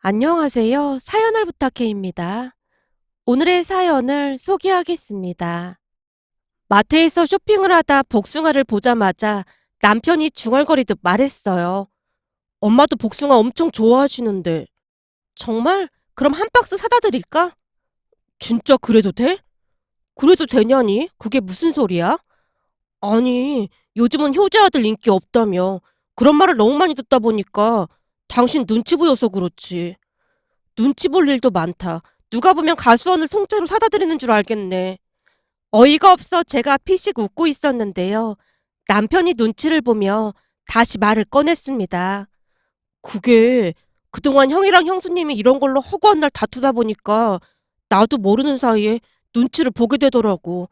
안녕하세요. 사연을 부탁해입니다. 오늘의 사연을 소개하겠습니다. 마트에서 쇼핑을 하다 복숭아를 보자마자 남편이 중얼거리듯 말했어요. 엄마도 복숭아 엄청 좋아하시는데. 정말? 그럼 한 박스 사다 드릴까? 진짜 그래도 돼? 그래도 되냐니? 그게 무슨 소리야? 아니, 요즘은 효자아들 인기 없다며. 그런 말을 너무 많이 듣다 보니까 당신 눈치 보여서 그렇지. 눈치 볼 일도 많다. 누가 보면 가수원을 통째로 사다 드리는 줄 알겠네. 어이가 없어 제가 피식 웃고 있었는데요. 남편이 눈치를 보며 다시 말을 꺼냈습니다. 그게 그동안 형이랑 형수님이 이런 걸로 허구한 날 다투다 보니까 나도 모르는 사이에 눈치를 보게 되더라고.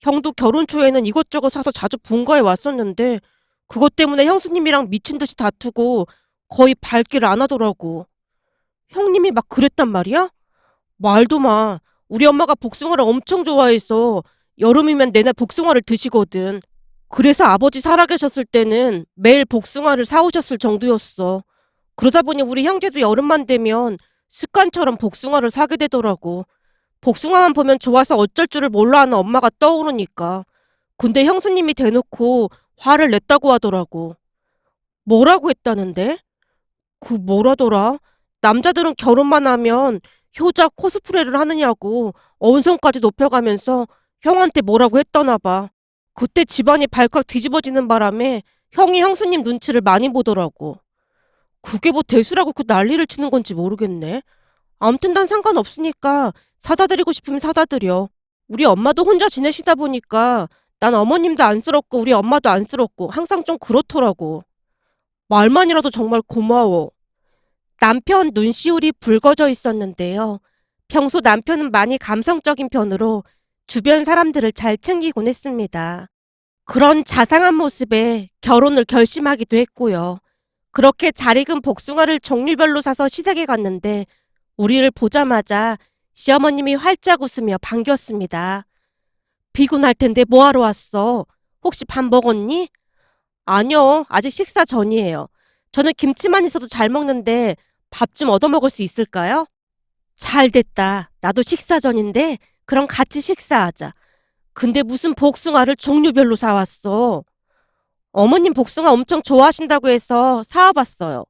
형도 결혼 초에는 이것저것 사서 자주 본가에 왔었는데 그것 때문에 형수님이랑 미친 듯이 다투고 거의 발길을 안 하더라고. 형님이 막 그랬단 말이야? 말도 마. 우리 엄마가 복숭아를 엄청 좋아해서 여름이면 내내 복숭아를 드시거든. 그래서 아버지 살아계셨을 때는 매일 복숭아를 사오셨을 정도였어. 그러다 보니 우리 형제도 여름만 되면 습관처럼 복숭아를 사게 되더라고. 복숭아만 보면 좋아서 어쩔 줄을 몰라 하는 엄마가 떠오르니까. 근데 형수님이 대놓고 화를 냈다고 하더라고. 뭐라고 했다는데? 그 뭐라더라? 남자들은 결혼만 하면 효자 코스프레를 하느냐고 언성까지 높여가면서 형한테 뭐라고 했더나 봐. 그때 집안이 발칵 뒤집어지는 바람에 형이 형수님 눈치를 많이 보더라고. 그게 뭐 대수라고 그 난리를 치는 건지 모르겠네. 아무튼 난 상관없으니까 사다 드리고 싶으면 사다 드려. 우리 엄마도 혼자 지내시다 보니까 난 어머님도 안쓰럽고 우리 엄마도 안쓰럽고 항상 좀 그렇더라고. 말만이라도 정말 고마워. 남편 눈시울이 붉어져 있었는데요. 평소 남편은 많이 감성적인 편으로 주변 사람들을 잘 챙기곤 했습니다. 그런 자상한 모습에 결혼을 결심하기도 했고요. 그렇게 잘 익은 복숭아를 종류별로 사서 시댁에 갔는데 우리를 보자마자 시어머님이 활짝 웃으며 반겼습니다. 피곤할 텐데 뭐하러 왔어? 혹시 밥 먹었니? 아니요, 아직 식사 전이에요. 저는 김치만 있어도 잘 먹는데 밥 좀 얻어먹을 수 있을까요? 잘 됐다. 나도 식사 전인데 그럼 같이 식사하자. 근데 무슨 복숭아를 종류별로 사왔어? 어머님 복숭아 엄청 좋아하신다고 해서 사와봤어요.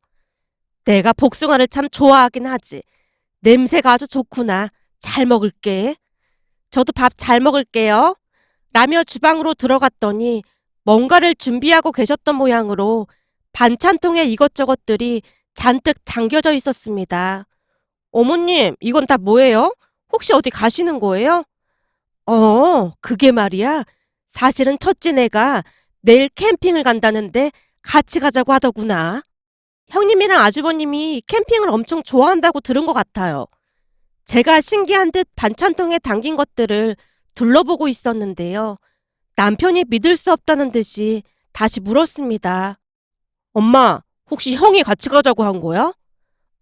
내가 복숭아를 참 좋아하긴 하지. 냄새가 아주 좋구나. 잘 먹을게. 저도 밥 잘 먹을게요. 라며 주방으로 들어갔더니 뭔가를 준비하고 계셨던 모양으로 반찬통에 이것저것들이 잔뜩 담겨져 있었습니다. 어머님, 이건 다 뭐예요? 혹시 어디 가시는 거예요? 그게 말이야. 사실은 첫째네가 내일 캠핑을 간다는데 같이 가자고 하더구나. 형님이랑 아주버님이 캠핑을 엄청 좋아한다고 들은 것 같아요. 제가 신기한 듯 반찬통에 담긴 것들을 둘러보고 있었는데요. 남편이 믿을 수 없다는 듯이 다시 물었습니다. 엄마, 혹시 형이 같이 가자고 한 거야?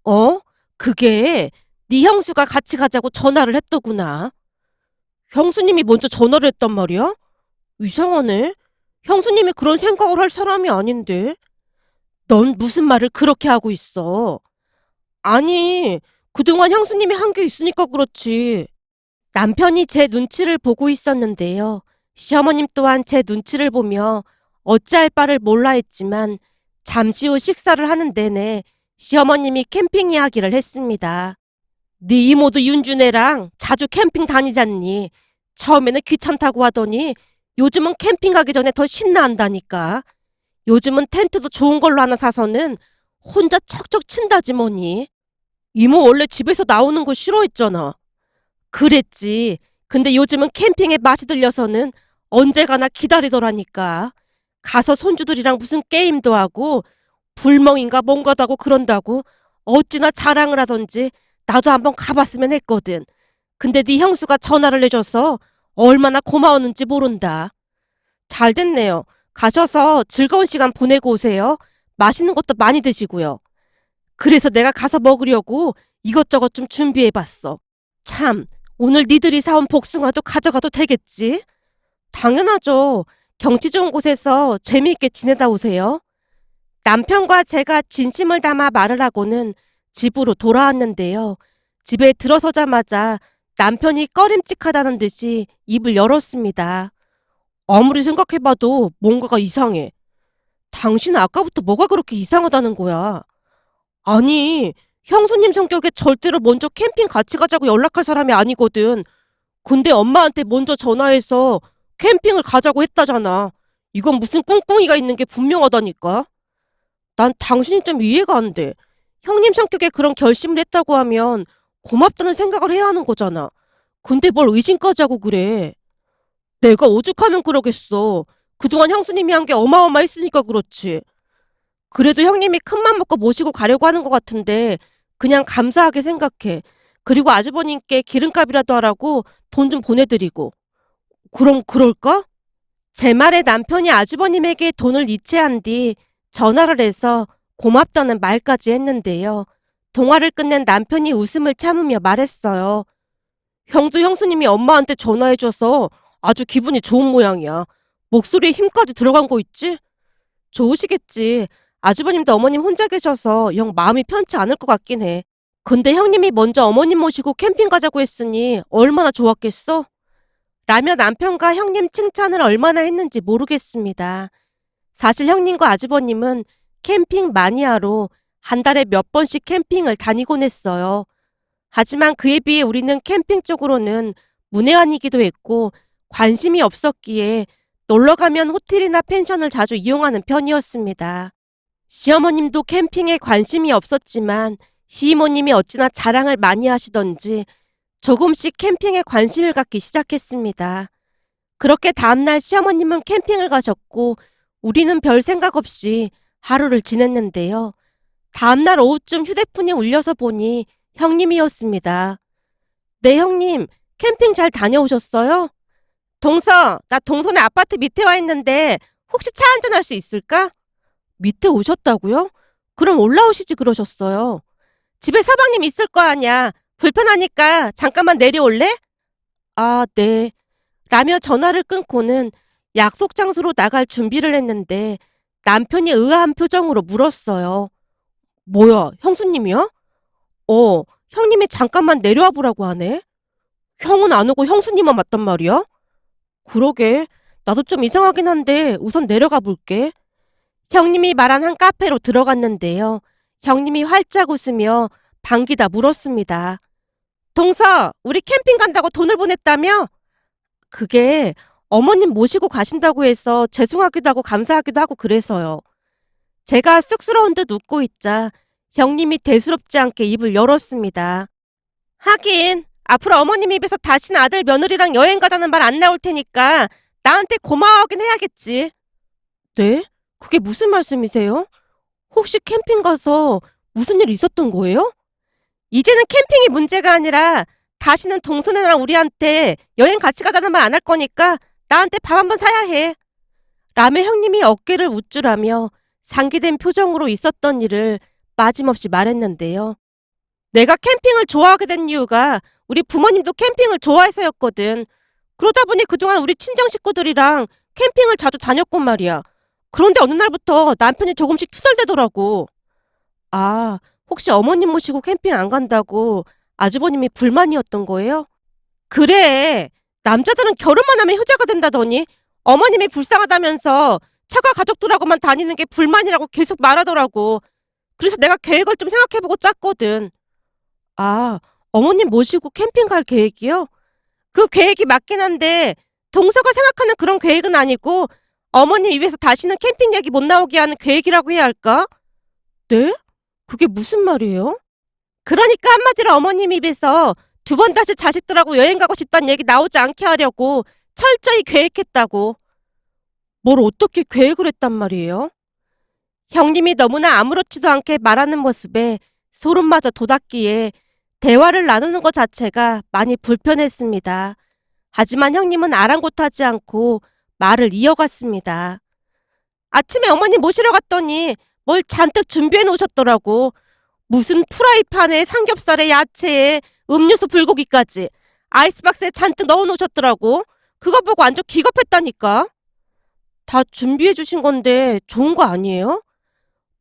어? 그게 네 형수가 같이 가자고 전화를 했더구나. 형수님이 먼저 전화를 했단 말이야? 이상하네. 형수님이 그런 생각을 할 사람이 아닌데. 넌 무슨 말을 그렇게 하고 있어? 아니, 그동안 형수님이 한 게 있으니까 그렇지. 남편이 제 눈치를 보고 있었는데요. 시어머님 또한 제 눈치를 보며 어찌할 바를 몰라 했지만 잠시 후 식사를 하는 내내 시어머님이 캠핑 이야기를 했습니다. 네 이모도 윤준애랑 자주 캠핑 다니잖니. 처음에는 귀찮다고 하더니 요즘은 캠핑 가기 전에 더 신나한다니까. 요즘은 텐트도 좋은 걸로 하나 사서는 혼자 척척 친다지 뭐니. 이모 원래 집에서 나오는 거 싫어했잖아. 그랬지. 근데 요즘은 캠핑에 맛이 들려서는 언제 가나 기다리더라니까. 가서 손주들이랑 무슨 게임도 하고 불멍인가 뭔가도 하고 그런다고 어찌나 자랑을 하던지 나도 한번 가봤으면 했거든. 근데 네 형수가 전화를 해줘서 얼마나 고마웠는지 모른다. 잘 됐네요. 가셔서 즐거운 시간 보내고 오세요. 맛있는 것도 많이 드시고요. 그래서 내가 가서 먹으려고 이것저것 좀 준비해봤어. 참, 오늘 니들이 사온 복숭아도 가져가도 되겠지? 당연하죠. 경치 좋은 곳에서 재미있게 지내다 오세요. 남편과 제가 진심을 담아 말을 하고는 집으로 돌아왔는데요. 집에 들어서자마자 남편이 꺼림칙하다는 듯이 입을 열었습니다. 아무리 생각해봐도 뭔가가 이상해. 당신은 아까부터 뭐가 그렇게 이상하다는 거야? 아니, 형수님 성격에 절대로 먼저 캠핑 같이 가자고 연락할 사람이 아니거든. 근데 엄마한테 먼저 전화해서 캠핑을 가자고 했다잖아. 이건 무슨 꿍꿍이가 있는 게 분명하다니까. 난 당신이 좀 이해가 안 돼. 형님 성격에 그런 결심을 했다고 하면 고맙다는 생각을 해야 하는 거잖아. 근데 뭘 의심까지 하고 그래. 내가 오죽하면 그러겠어. 그동안 형수님이 한 게 어마어마했으니까 그렇지. 그래도 형님이 큰맘 먹고 모시고 가려고 하는 것 같은데 그냥 감사하게 생각해. 그리고 아주버님께 기름값이라도 하라고 돈 좀 보내드리고. 그럼 그럴까? 제 말에 남편이 아주버님에게 돈을 이체한 뒤 전화를 해서 고맙다는 말까지 했는데요. 통화를 끝낸 남편이 웃음을 참으며 말했어요. 형도 형수님이 엄마한테 전화해줘서 아주 기분이 좋은 모양이야. 목소리에 힘까지 들어간 거 있지? 좋으시겠지. 아주버님도 어머님 혼자 계셔서 영 마음이 편치 않을 것 같긴 해. 근데 형님이 먼저 어머님 모시고 캠핑 가자고 했으니 얼마나 좋았겠어? 라며 남편과 형님 칭찬을 얼마나 했는지 모르겠습니다. 사실 형님과 아주버님은 캠핑 마니아로 한 달에 몇 번씩 캠핑을 다니곤 했어요. 하지만 그에 비해 우리는 캠핑 쪽으로는 문외한이기도 했고 관심이 없었기에 놀러가면 호텔이나 펜션을 자주 이용하는 편이었습니다. 시어머님도 캠핑에 관심이 없었지만 시이모님이 어찌나 자랑을 많이 하시던지 조금씩 캠핑에 관심을 갖기 시작했습니다. 그렇게 다음날 시어머님은 캠핑을 가셨고 우리는 별 생각 없이 하루를 지냈는데요. 다음날 오후쯤 휴대폰이 울려서 보니 형님이었습니다. 네, 형님. 캠핑 잘 다녀오셨어요? 동서, 나 동선의 아파트 밑에 와 있는데 혹시 차 한잔할 수 있을까? 밑에 오셨다고요? 그럼 올라오시지 그러셨어요. 집에 서방님 있을 거 아냐. 불편하니까 잠깐만 내려올래? 아, 네. 라며 전화를 끊고는 약속 장소로 나갈 준비를 했는데 남편이 의아한 표정으로 물었어요. 뭐야, 형수님이야? 형님이 잠깐만 내려와 보라고 하네. 형은 안 오고 형수님만 맞단 말이야? 그러게. 나도 좀 이상하긴 한데 우선 내려가 볼게. 형님이 말한 한 카페로 들어갔는데요. 형님이 활짝 웃으며 반기다 물었습니다. 동서, 우리 캠핑 간다고 돈을 보냈다며? 그게 어머님 모시고 가신다고 해서 죄송하기도 하고 감사하기도 하고 그래서요. 제가 쑥스러운 듯 웃고 있자 형님이 대수롭지 않게 입을 열었습니다. 하긴 앞으로 어머님 입에서 다시는 아들 며느리랑 여행 가자는 말 안 나올 테니까 나한테 고마워하긴 해야겠지. 네? 그게 무슨 말씀이세요? 혹시 캠핑 가서 무슨 일 있었던 거예요? 이제는 캠핑이 문제가 아니라 다시는 동선애랑 우리한테 여행 같이 가자는 말 안 할 거니까 나한테 밥 한번 사야 해. 라며 형님이 어깨를 우쭐하며 상기된 표정으로 있었던 일을 빠짐없이 말했는데요. 내가 캠핑을 좋아하게 된 이유가 우리 부모님도 캠핑을 좋아해서였거든. 그러다 보니 그동안 우리 친정 식구들이랑 캠핑을 자주 다녔건 말이야. 그런데 어느 날부터 남편이 조금씩 투덜대더라고. 아, 혹시 어머님 모시고 캠핑 안 간다고 아주버님이 불만이었던 거예요? 그래. 남자들은 결혼만 하면 효자가 된다더니 어머님이 불쌍하다면서 처가 가족들하고만 다니는 게 불만이라고 계속 말하더라고. 그래서 내가 계획을 좀 생각해보고 짰거든. 아, 어머님 모시고 캠핑 갈 계획이요? 그 계획이 맞긴 한데 동서가 생각하는 그런 계획은 아니고 어머님 입에서 다시는 캠핑 얘기 못 나오게 하는 계획이라고 해야 할까? 네? 그게 무슨 말이에요? 그러니까 한마디로 어머님 입에서 두 번 다시 자식들하고 여행 가고 싶다는 얘기 나오지 않게 하려고 철저히 계획했다고. 뭘 어떻게 계획을 했단 말이에요? 형님이 너무나 아무렇지도 않게 말하는 모습에 소름마저 돋았기에 대화를 나누는 것 자체가 많이 불편했습니다. 하지만 형님은 아랑곳하지 않고 말을 이어갔습니다. 아침에 어머님 모시러 갔더니 뭘 잔뜩 준비해 놓으셨더라고. 무슨 프라이팬에 삼겹살에 야채에 음료수 불고기까지 아이스박스에 잔뜩 넣어 놓으셨더라고. 그거 보고 완전 기겁했다니까. 다 준비해 주신 건데 좋은 거 아니에요?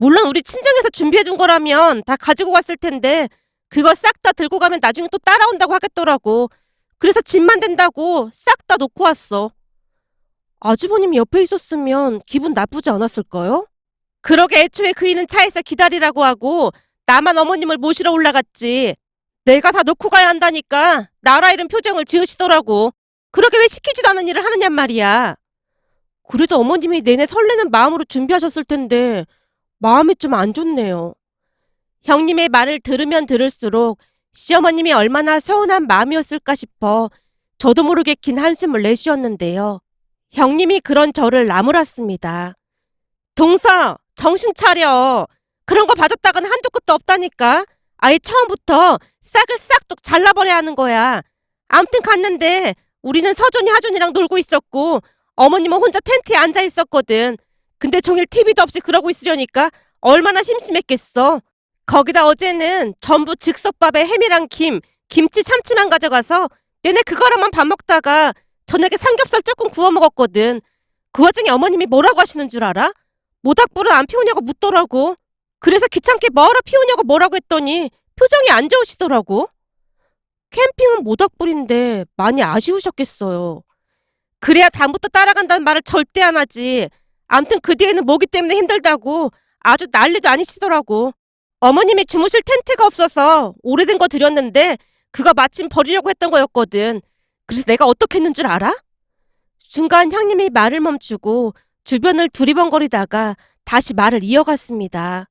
물론 우리 친정에서 준비해준 거라면 다 가지고 갔을 텐데 그걸 싹 다 들고 가면 나중에 또 따라온다고 하겠더라고. 그래서 짐만 된다고 싹 다 놓고 왔어. 아주버님이 옆에 있었으면 기분 나쁘지 않았을까요? 그러게 애초에 그이는 차에서 기다리라고 하고 나만 어머님을 모시러 올라갔지. 내가 다 놓고 가야 한다니까 나라 이름 표정을 지으시더라고. 그러게 왜 시키지도 않은 일을 하느냔 말이야. 그래도 어머님이 내내 설레는 마음으로 준비하셨을 텐데 마음이 좀 안 좋네요. 형님의 말을 들으면 들을수록 시어머님이 얼마나 서운한 마음이었을까 싶어 저도 모르게 긴 한숨을 내쉬었는데요. 형님이 그런 저를 나무랐습니다. 동서, 정신 차려. 그런 거 봐줬다가는 한도 끝도 없다니까. 아예 처음부터 싹을 싹둑 잘라버려야 하는 거야. 암튼 갔는데 우리는 서준이 하준이랑 놀고 있었고 어머님은 혼자 텐트에 앉아 있었거든. 근데 종일 TV도 없이 그러고 있으려니까 얼마나 심심했겠어. 거기다 어제는 전부 즉석밥에 햄이랑 김치 참치만 가져가서 내내 그거로만 밥 먹다가 저녁에 삼겹살 조금 구워 먹었거든. 그 와중에 어머님이 뭐라고 하시는 줄 알아? 모닥불은 안 피우냐고 묻더라고. 그래서 귀찮게 뭐하러 피우냐고 뭐라고 했더니 표정이 안 좋으시더라고. 캠핑은 모닥불인데 많이 아쉬우셨겠어요. 그래야 다음부터 따라간다는 말을 절대 안 하지. 암튼 그 뒤에는 모기 때문에 힘들다고 아주 난리도 아니시더라고. 어머님이 주무실 텐트가 없어서 오래된 거 드렸는데 그거 마침 버리려고 했던 거였거든. 그래서 내가 어떻게 했는 줄 알아? 순간 형님이 말을 멈추고 주변을 두리번거리다가 다시 말을 이어갔습니다.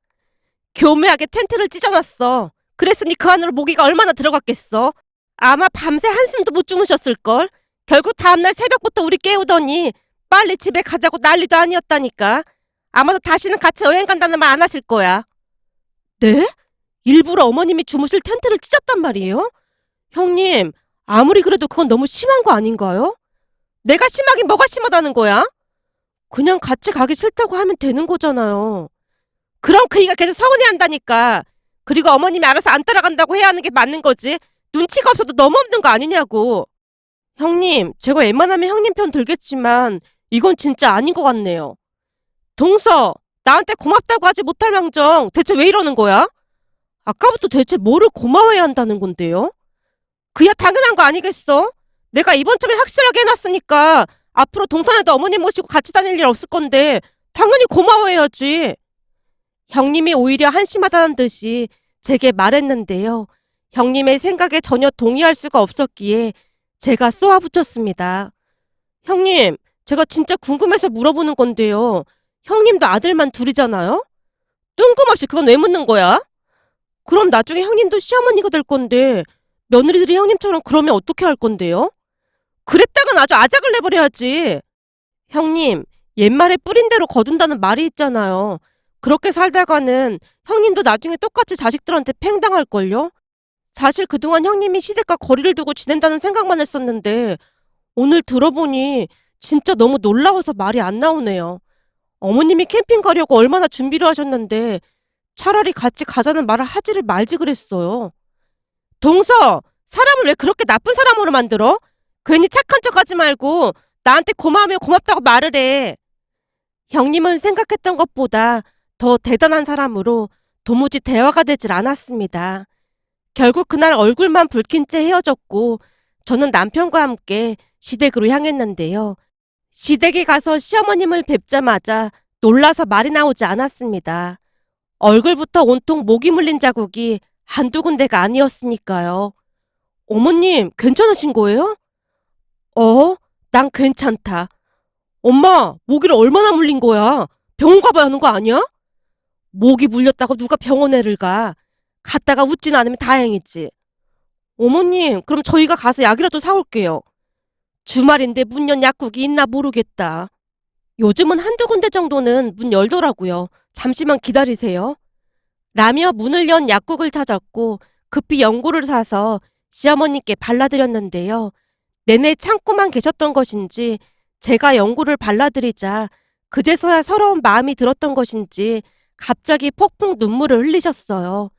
교묘하게 텐트를 찢어놨어. 그랬으니 그 안으로 모기가 얼마나 들어갔겠어. 아마 밤새 한숨도 못 주무셨을걸. 결국 다음날 새벽부터 우리 깨우더니 빨리 집에 가자고 난리도 아니었다니까. 아마도 다시는 같이 여행 간다는 말 안 하실 거야. 네? 일부러 어머님이 주무실 텐트를 찢었단 말이에요? 형님, 아무리 그래도 그건 너무 심한 거 아닌가요? 내가 심하긴 뭐가 심하다는 거야? 그냥 같이 가기 싫다고 하면 되는 거잖아요. 그럼 그이가 계속 서운해한다니까. 그리고 어머님이 알아서 안 따라간다고 해야 하는 게 맞는 거지. 눈치가 없어도 너무 없는 거 아니냐고. 형님, 제가 웬만하면 형님 편 들겠지만 이건 진짜 아닌 것 같네요. 동서, 나한테 고맙다고 하지 못할 망정 대체 왜 이러는 거야? 아까부터 대체 뭐를 고마워해야 한다는 건데요? 그야 당연한 거 아니겠어? 내가 이번 점에 확실하게 해놨으니까 앞으로 동산에도 어머님 모시고 같이 다닐 일 없을 건데 당연히 고마워해야지. 형님이 오히려 한심하다는 듯이 제게 말했는데요. 형님의 생각에 전혀 동의할 수가 없었기에 제가 쏘아붙였습니다. 형님, 제가 진짜 궁금해서 물어보는 건데요. 형님도 아들만 둘이잖아요? 뜬금없이 그건 왜 묻는 거야? 그럼 나중에 형님도 시어머니가 될 건데 며느리들이 형님처럼 그러면 어떻게 할 건데요? 그랬다간 아주 아작을 내버려야지. 형님, 옛말에 뿌린 대로 거둔다는 말이 있잖아요. 그렇게 살다가는 형님도 나중에 똑같이 자식들한테 팽당할걸요? 사실 그동안 형님이 시댁과 거리를 두고 지낸다는 생각만 했었는데 오늘 들어보니 진짜 너무 놀라워서 말이 안 나오네요. 어머님이 캠핑 가려고 얼마나 준비를 하셨는데 차라리 같이 가자는 말을 하지를 말지 그랬어요. 동서! 사람을 왜 그렇게 나쁜 사람으로 만들어? 괜히 착한 척 하지 말고 나한테 고마우면 고맙다고 말을 해. 형님은 생각했던 것보다 더 대단한 사람으로 도무지 대화가 되질 않았습니다. 결국 그날 얼굴만 붉힌 채 헤어졌고 저는 남편과 함께 시댁으로 향했는데요. 시댁에 가서 시어머님을 뵙자마자 놀라서 말이 나오지 않았습니다. 얼굴부터 온통 모기 물린 자국이 한두 군데가 아니었으니까요. 어머님, 괜찮으신 거예요? 난 괜찮다. 엄마, 모기를 얼마나 물린 거야? 병원 가봐야 하는 거 아니야? 모기 물렸다고 누가 병원에를 가? 갔다가 웃지는 않으면 다행이지. 어머님, 그럼 저희가 가서 약이라도 사올게요. 주말인데 문 연 약국이 있나 모르겠다. 요즘은 한두 군데 정도는 문 열더라고요. 잠시만 기다리세요. 라며 문을 연 약국을 찾았고 급히 연고를 사서 시어머님께 발라드렸는데요. 내내 참고만 계셨던 것인지 제가 연고를 발라드리자 그제서야 서러운 마음이 들었던 것인지 갑자기 폭풍 눈물을 흘리셨어요.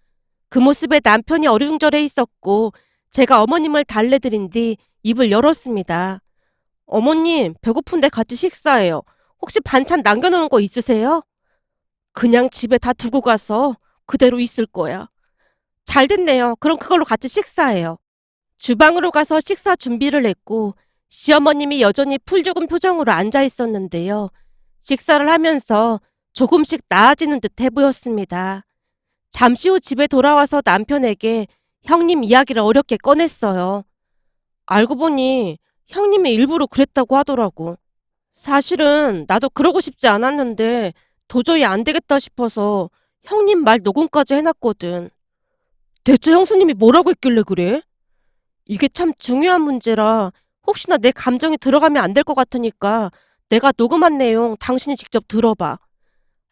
그 모습에 남편이 어리둥절해 있었고 제가 어머님을 달래드린 뒤 입을 열었습니다. 어머님, 배고픈데 같이 식사해요. 혹시 반찬 남겨놓은 거 있으세요? 그냥 집에 다 두고 가서 그대로 있을 거야. 잘 됐네요. 그럼 그걸로 같이 식사해요. 주방으로 가서 식사 준비를 했고 시어머님이 여전히 풀 죽은 표정으로 앉아 있었는데요. 식사를 하면서 조금씩 나아지는 듯해 보였습니다. 잠시 후 집에 돌아와서 남편에게 형님 이야기를 어렵게 꺼냈어요. 알고 보니 형님이 일부러 그랬다고 하더라고. 사실은 나도 그러고 싶지 않았는데 도저히 안 되겠다 싶어서 형님 말 녹음까지 해놨거든. 대체 형수님이 뭐라고 했길래 그래? 이게 참 중요한 문제라 혹시나 내 감정이 들어가면 안 될 것 같으니까 내가 녹음한 내용 당신이 직접 들어봐.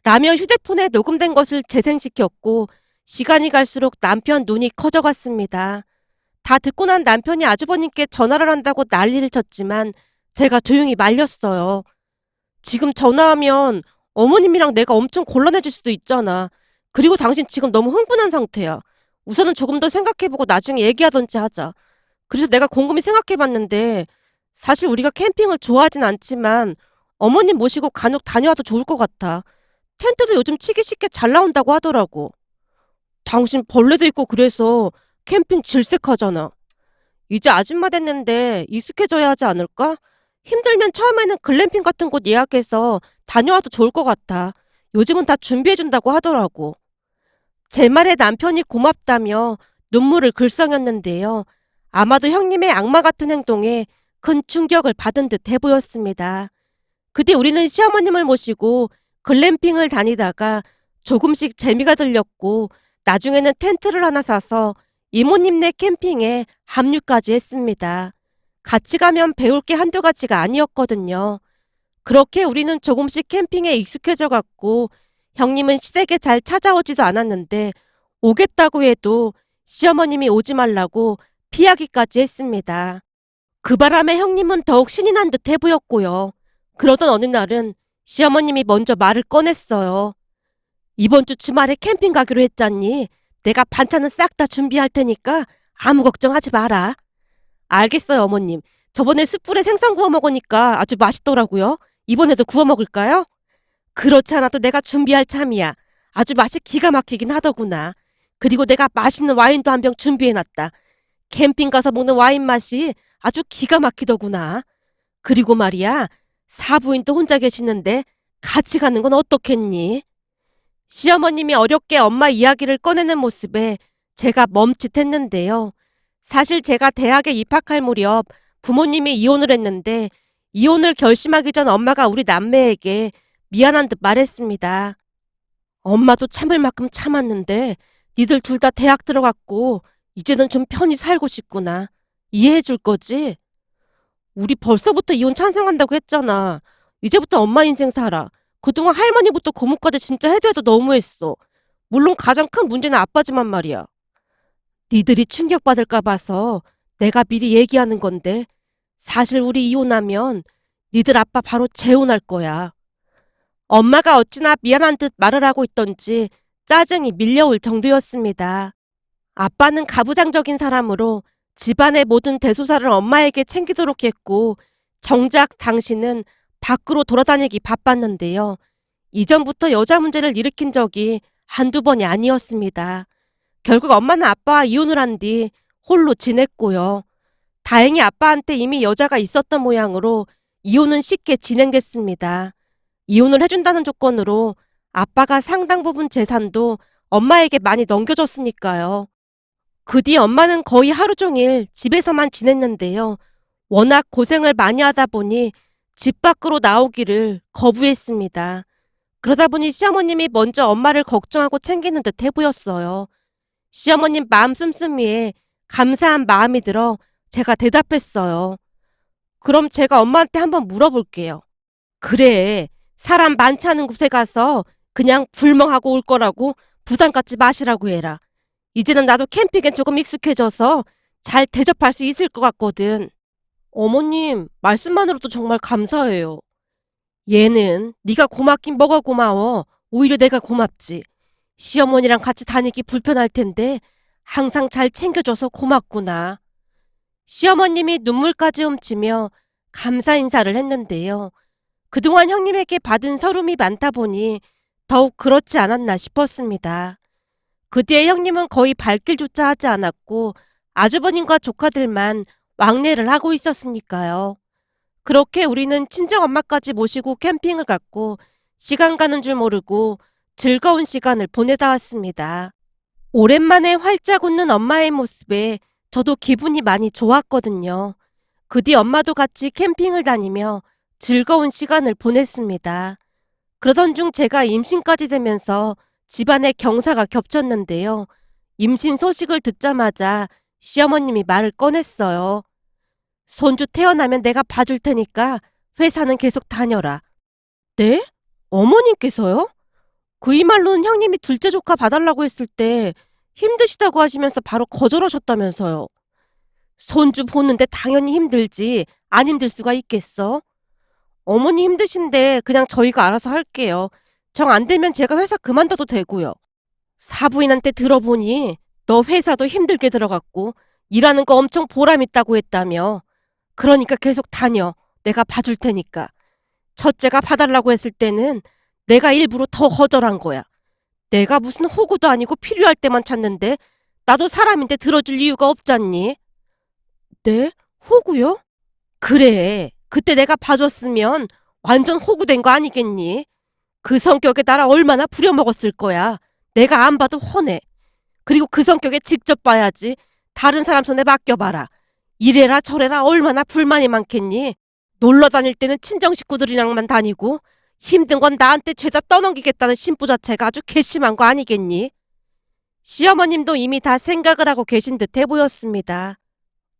라며 휴대폰에 녹음된 것을 재생시켰고 시간이 갈수록 남편 눈이 커져갔습니다. 다 듣고 난 남편이 아주버님께 전화를 한다고 난리를 쳤지만 제가 조용히 말렸어요. 지금 전화하면 어머님이랑 내가 엄청 곤란해질 수도 있잖아. 그리고 당신 지금 너무 흥분한 상태야. 우선은 조금 더 생각해보고 나중에 얘기하던지 하자. 그래서 내가 곰곰이 생각해봤는데 사실 우리가 캠핑을 좋아하진 않지만 어머님 모시고 간혹 다녀와도 좋을 것 같아. 텐트도 요즘 치기 쉽게 잘 나온다고 하더라고. 당신 벌레도 있고 그래서 캠핑 질색하잖아. 이제 아줌마 됐는데 익숙해져야 하지 않을까? 힘들면 처음에는 글램핑 같은 곳 예약해서 다녀와도 좋을 것 같아. 요즘은 다 준비해준다고 하더라고. 제 말에 남편이 고맙다며 눈물을 글썽였는데요. 아마도 형님의 악마 같은 행동에 큰 충격을 받은 듯 해 보였습니다. 그뒤 우리는 시어머님을 모시고 글램핑을 다니다가 조금씩 재미가 들렸고 나중에는 텐트를 하나 사서 이모님네 캠핑에 합류까지 했습니다. 같이 가면 배울 게 한두 가지가 아니었거든요. 그렇게 우리는 조금씩 캠핑에 익숙해져 갔고 형님은 시댁에 잘 찾아오지도 않았는데 오겠다고 해도 시어머님이 오지 말라고 피하기까지 했습니다. 그 바람에 형님은 더욱 신이 난 듯 해 보였고요. 그러던 어느 날은 시어머님이 먼저 말을 꺼냈어요. 이번 주 주말에 캠핑 가기로 했잖니. 내가 반찬은 싹 다 준비할 테니까 아무 걱정하지 마라. 알겠어요, 어머님. 저번에 숯불에 생선 구워 먹으니까 아주 맛있더라고요. 이번에도 구워 먹을까요? 그렇지 않아도 내가 준비할 참이야. 아주 맛이 기가 막히긴 하더구나. 그리고 내가 맛있는 와인도 한 병 준비해놨다. 캠핑 가서 먹는 와인 맛이 아주 기가 막히더구나. 그리고 말이야, 사부인도 혼자 계시는데 같이 가는 건 어떻겠니? 시어머님이 어렵게 엄마 이야기를 꺼내는 모습에 제가 멈칫했는데요. 사실 제가 대학에 입학할 무렵 부모님이 이혼을 했는데 이혼을 결심하기 전 엄마가 우리 남매에게 미안한 듯 말했습니다. 엄마도 참을 만큼 참았는데 니들 둘 다 대학 들어갔고 이제는 좀 편히 살고 싶구나. 이해해 줄 거지? 우리 벌써부터 이혼 찬성한다고 했잖아. 이제부터 엄마 인생 살아. 그동안 할머니부터 고모까지 진짜 해도 해도 너무했어. 물론 가장 큰 문제는 아빠지만 말이야. 니들이 충격받을까 봐서 내가 미리 얘기하는 건데 사실 우리 이혼하면 니들 아빠 바로 재혼할 거야. 엄마가 어찌나 미안한 듯 말을 하고 있던지 짜증이 밀려올 정도였습니다. 아빠는 가부장적인 사람으로 집안의 모든 대소사를 엄마에게 챙기도록 했고 정작 당신은 밖으로 돌아다니기 바빴는데요. 이전부터 여자 문제를 일으킨 적이 한두 번이 아니었습니다. 결국 엄마는 아빠와 이혼을 한 뒤 홀로 지냈고요. 다행히 아빠한테 이미 여자가 있었던 모양으로 이혼은 쉽게 진행됐습니다. 이혼을 해준다는 조건으로 아빠가 상당 부분 재산도 엄마에게 많이 넘겨줬으니까요. 그 뒤 엄마는 거의 하루 종일 집에서만 지냈는데요. 워낙 고생을 많이 하다 보니 집 밖으로 나오기를 거부했습니다. 그러다 보니 시어머님이 먼저 엄마를 걱정하고 챙기는 듯 해 보였어요. 시어머님 마음 씀씀이에 감사한 마음이 들어 제가 대답했어요. 그럼 제가 엄마한테 한번 물어볼게요. 그래, 사람 많지 않은 곳에 가서 그냥 불멍하고 올 거라고 부담 갖지 마시라고 해라. 이제는 나도 캠핑에 조금 익숙해져서 잘 대접할 수 있을 것 같거든. 어머님, 말씀만으로도 정말 감사해요. 얘는 네가 고맙긴 뭐가 고마워. 오히려 내가 고맙지. 시어머니랑 같이 다니기 불편할 텐데 항상 잘 챙겨줘서 고맙구나. 시어머님이 눈물까지 훔치며 감사 인사를 했는데요. 그동안 형님에게 받은 서름이 많다 보니 더욱 그렇지 않았나 싶었습니다. 그 뒤에 형님은 거의 발길조차 하지 않았고 아주버님과 조카들만 왕래를 하고 있었으니까요. 그렇게 우리는 친정엄마까지 모시고 캠핑을 갔고 시간 가는 줄 모르고 즐거운 시간을 보내다 왔습니다. 오랜만에 활짝 웃는 엄마의 모습에 저도 기분이 많이 좋았거든요. 그 뒤 엄마도 같이 캠핑을 다니며 즐거운 시간을 보냈습니다. 그러던 중 제가 임신까지 되면서 집안에 경사가 겹쳤는데요. 임신 소식을 듣자마자 시어머님이 말을 꺼냈어요. 손주 태어나면 내가 봐줄 테니까 회사는 계속 다녀라. 네? 어머님께서요? 그 이 말로는 형님이 둘째 조카 봐달라고 했을 때 힘드시다고 하시면서 바로 거절하셨다면서요. 손주 보는데 당연히 힘들지 안 힘들 수가 있겠어? 어머니 힘드신데 그냥 저희가 알아서 할게요. 정 안 되면 제가 회사 그만둬도 되고요. 사부인한테 들어보니 너 회사도 힘들게 들어갔고 일하는 거 엄청 보람 있다고 했다며. 그러니까 계속 다녀. 내가 봐줄 테니까. 첫째가 봐달라고 했을 때는 내가 일부러 더 거절한 거야. 내가 무슨 호구도 아니고 필요할 때만 찾는데 나도 사람인데 들어줄 이유가 없잖니. 네? 호구요? 그래. 그때 내가 봐줬으면 완전 호구된 거 아니겠니? 그 성격에 나라 얼마나 부려먹었을 거야. 내가 안 봐도 훤해. 그리고 그 성격에 직접 봐야지. 다른 사람 손에 맡겨봐라. 이래라 저래라 얼마나 불만이 많겠니? 놀러 다닐 때는 친정 식구들이랑만 다니고 힘든 건 나한테 죄다 떠넘기겠다는 심보 자체가 아주 괘씸한 거 아니겠니? 시어머님도 이미 다 생각을 하고 계신 듯해 보였습니다.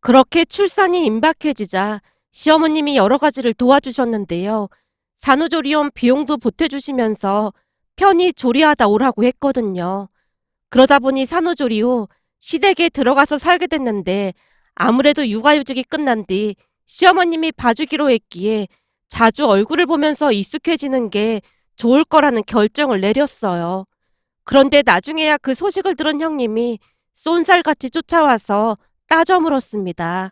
그렇게 출산이 임박해지자 시어머님이 여러 가지를 도와주셨는데요. 산후조리원 비용도 보태주시면서 편히 조리하다 오라고 했거든요. 그러다 보니 산후조리 후 시댁에 들어가서 살게 됐는데 아무래도 육아휴직이 끝난 뒤 시어머님이 봐주기로 했기에 자주 얼굴을 보면서 익숙해지는 게 좋을 거라는 결정을 내렸어요. 그런데 나중에야 그 소식을 들은 형님이 쏜살같이 쫓아와서 따져 물었습니다.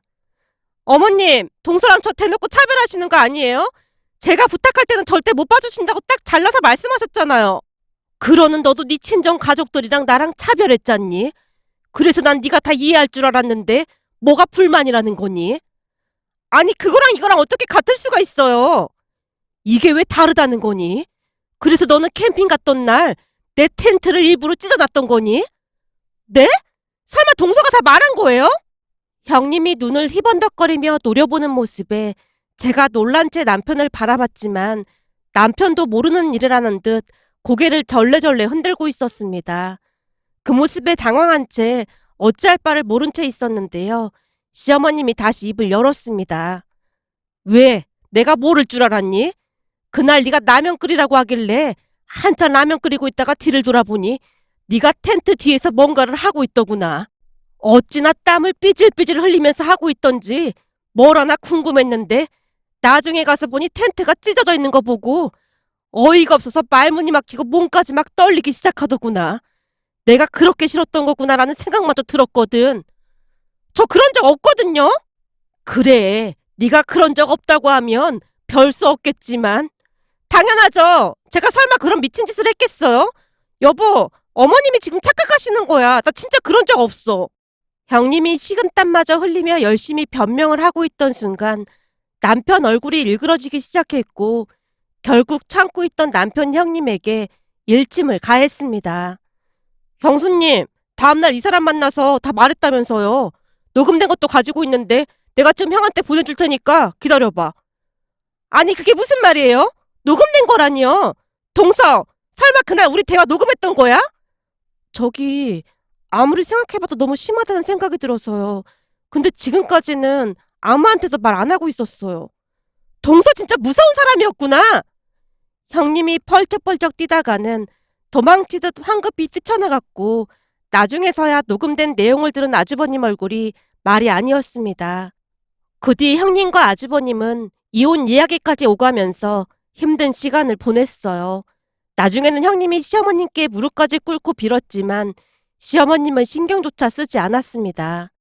어머님, 동서랑 저 대놓고 차별하시는 거 아니에요? 제가 부탁할 때는 절대 못 봐주신다고 딱 잘라서 말씀하셨잖아요. 그러는 너도 네 친정 가족들이랑 나랑 차별했잖니? 그래서 난 네가 다 이해할 줄 알았는데 뭐가 불만이라는 거니? 아니 그거랑 이거랑 어떻게 같을 수가 있어요? 이게 왜 다르다는 거니? 그래서 너는 캠핑 갔던 날 내 텐트를 일부러 찢어놨던 거니? 네? 설마 동서가 다 말한 거예요? 형님이 눈을 희번덕거리며 노려보는 모습에 제가 놀란 채 남편을 바라봤지만 남편도 모르는 일이라는 듯 고개를 절레절레 흔들고 있었습니다. 그 모습에 당황한 채 어찌할 바를 모른 채 있었는데요. 시어머님이 다시 입을 열었습니다. 왜? 내가 모를 줄 알았니? 그날 네가 라면 끓이라고 하길래 한참 라면 끓이고 있다가 뒤를 돌아보니 네가 텐트 뒤에서 뭔가를 하고 있더구나. 어찌나 땀을 삐질삐질 흘리면서 하고 있던지 뭘 하나 궁금했는데 나중에 가서 보니 텐트가 찢어져 있는 거 보고 어이가 없어서 말문이 막히고 몸까지 막 떨리기 시작하더구나. 내가 그렇게 싫었던 거구나라는 생각마저 들었거든. 저 그런 적 없거든요. 그래, 네가 그런 적 없다고 하면 별 수 없겠지만 당연하죠. 제가 설마 그런 미친 짓을 했겠어요? 여보, 어머님이 지금 착각하시는 거야. 나 진짜 그런 적 없어. 형님이 식은땀마저 흘리며 열심히 변명을 하고 있던 순간 남편 얼굴이 일그러지기 시작했고 결국 참고 있던 남편 형님에게 일침을 가했습니다. 형수님, 다음날 이 사람 만나서 다 말했다면서요. 녹음된 것도 가지고 있는데 내가 지금 형한테 보내줄 테니까 기다려봐. 아니 그게 무슨 말이에요? 녹음된 거라니요. 동서, 설마 그날 우리 대화 녹음했던 거야? 저기 아무리 생각해봐도 너무 심하다는 생각이 들어서요. 근데 지금까지는 아무한테도 말 안 하고 있었어요. 동서 진짜 무서운 사람이었구나. 형님이 펄쩍펄쩍 뛰다가는 도망치듯 황급히 뛰쳐나갔고 나중에서야 녹음된 내용을 들은 아주버님 얼굴이 말이 아니었습니다. 그 뒤 형님과 아주버님은 이혼 이야기까지 오가면서 힘든 시간을 보냈어요. 나중에는 형님이 시어머님께 무릎까지 꿇고 빌었지만 시어머님은 신경조차 쓰지 않았습니다.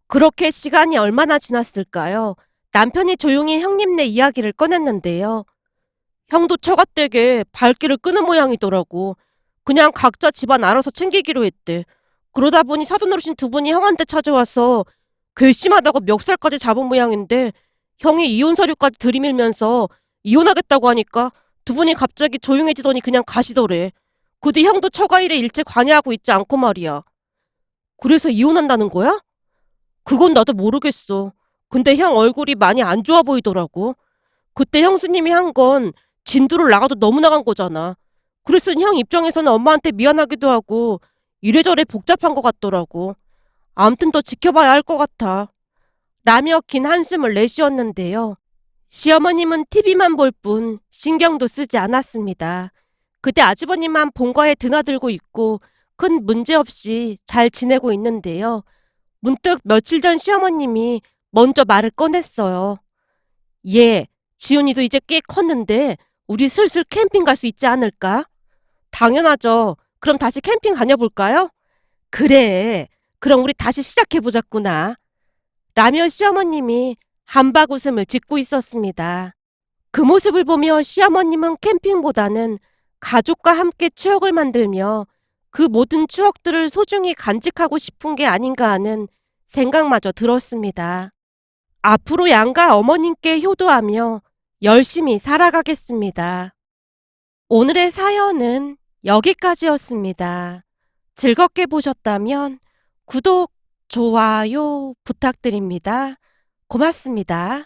그렇게 시간이 얼마나 지났을까요? 남편이 조용히 형님네 이야기를 꺼냈는데요. 형도 처갓댁에 발길을 끄는 모양이더라고. 그냥 각자 집안 알아서 챙기기로 했대. 그러다 보니 사돈 어르신 두 분이 형한테 찾아와서 괘씸하다고 멱살까지 잡은 모양인데 형이 이혼 서류까지 들이밀면서 이혼하겠다고 하니까 두 분이 갑자기 조용해지더니 그냥 가시더래. 그 뒤 형도 처가 일에 일체 관여하고 있지 않고 말이야. 그래서 이혼한다는 거야? 그건 나도 모르겠어. 근데 형 얼굴이 많이 안 좋아 보이더라고. 그때 형수님이 한 건 진도를 나가도 너무 나간 거잖아. 그래서 형 입장에서는 엄마한테 미안하기도 하고 이래저래 복잡한 것 같더라고. 암튼 더 지켜봐야 할 것 같아. 라며 긴 한숨을 내쉬었는데요. 시어머님은 TV만 볼 뿐 신경도 쓰지 않았습니다. 그때 아주버님만 본가에 드나들고 있고 큰 문제 없이 잘 지내고 있는데요. 문득 며칠 전 시어머님이 먼저 말을 꺼냈어요. 얘, 지훈이도 이제 꽤 컸는데 우리 슬슬 캠핑 갈 수 있지 않을까? 당연하죠. 그럼 다시 캠핑 다녀볼까요? 그래. 그럼 우리 다시 시작해보자꾸나. 라며 시어머님이 한박 웃음을 짓고 있었습니다. 그 모습을 보며 시어머님은 캠핑보다는 가족과 함께 추억을 만들며 그 모든 추억들을 소중히 간직하고 싶은 게 아닌가 하는 생각마저 들었습니다. 앞으로 양가 어머님께 효도하며 열심히 살아가겠습니다. 오늘의 사연은 여기까지였습니다. 즐겁게 보셨다면 구독, 좋아요 부탁드립니다. 고맙습니다.